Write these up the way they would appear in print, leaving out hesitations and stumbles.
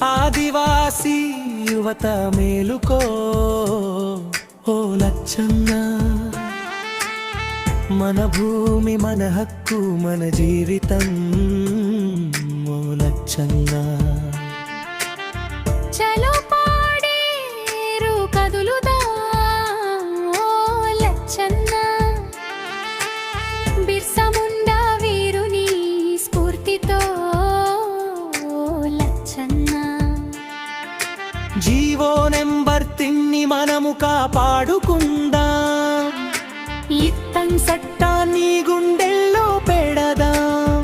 ఆదివాసీ యువత మేలుకో, ఓ లచ్చన్న. మన భూమి మన హక్కు మన జీవితం, ఓ లచ్చన్న. చలో పాడేరు కదులుదాం, ఓ లచ్చన్న. బిర్సా ముండా వీరుని స్ఫూర్తితో, ఓ లచ్చన్న. జీవో నెంబర్ తిన్ని మనము కాపాడుకుందాం, ఇత్తం చట్టాన్ని గుండెల్లో పెడదాం.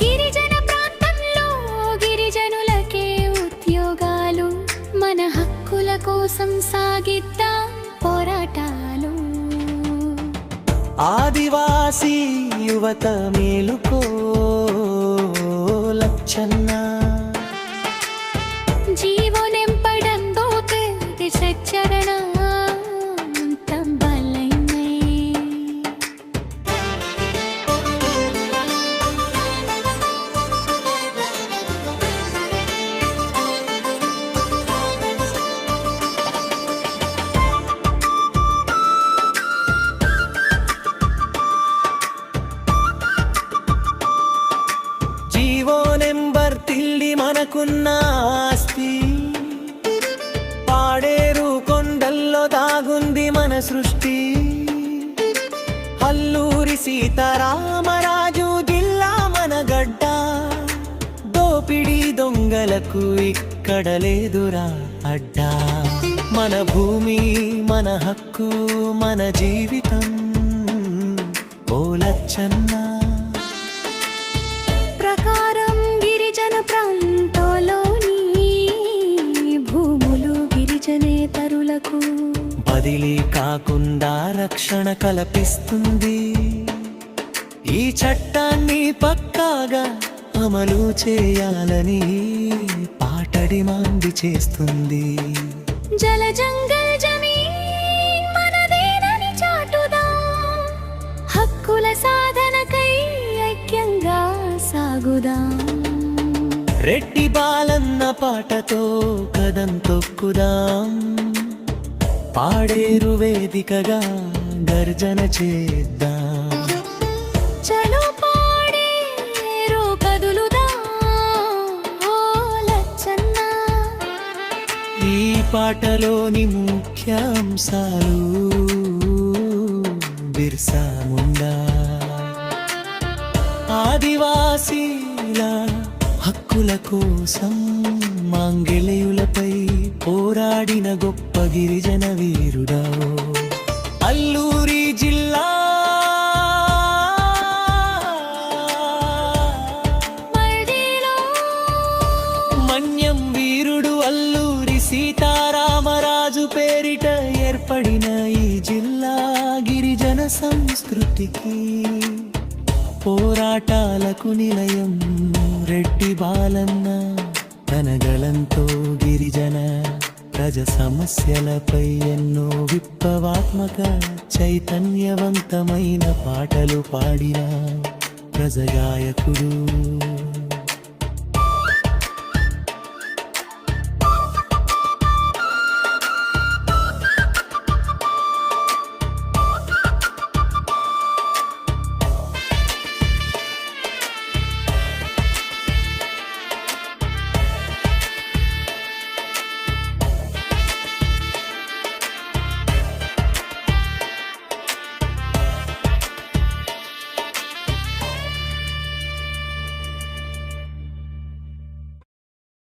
గిరిజన ప్రాంతంలో గిరిజనులకే ఉద్యోగాలు, మన హక్కుల కోసం సాగిద్దాం పోరాటాలు. ఆదివాసీ యువత మేలుకో, లచ్చన్న. జీవనెంపడంతో తెగి సచ్చరణ తంబలైనై. జీవో నెంబర్ తిల్లి మనకున్న ఆస్తి, పాడేరు కొండల్లో దాగుంది మన సృష్టి. అల్లూరి సీతారామరాజు జిల్లా మన గడ్డ, దోపిడీ దొంగలకు ఇక్కడ లేదురా అడ్డా. మన భూమి మన హక్కు మన జీవితం, ఓ లచ్చన్న. ప్రకారం గిరిజన ప్రాంతాల్లోని భూములు గిరిజనేతరులకు బదిలీ కాకుండా రక్షణ కల్పిస్తుంది. ఈ చట్టాన్ని పక్కాగా అమలు చేయాలని పాట డిమాండ్ చేస్తుంది. జల జంగల్ జమీన్ మనదేనని చాటుదాం, హక్కుల సాధనకై ఐక్యంగా సాగుదాం. రెడ్డి బాలన్న పాటతో కదం తొక్కుదాం, పాడేరు వేదికగా గర్జన చేద్దాం. చలో పాడేరు కదులుదాం, ఓ లచ్చన్న. ఈ పాటలోని ముఖ్యాంశాలు బిర్సా ముండా ఆదివాసీల హక్కుల కోసం మాంగళ్యులపై పోరాడిన గొప్ప గిరిజన వీరుడా. అల్లూరి జిల్లా మన్యం వీరుడు అల్లూరి సీతారామరాజు పేరిట ఏర్పడిన ఈ జిల్లా గిరిజన సంస్కృతికి పోరాటాలకు నిలయం. రెడ్డి బాలన్న తన గళంతో గిరిజన ప్రజ సమస్యలపై ఎన్నో విప్లవాత్మక చైతన్యవంతమైన పాటలు పాడిన ప్రజగాయకుడు.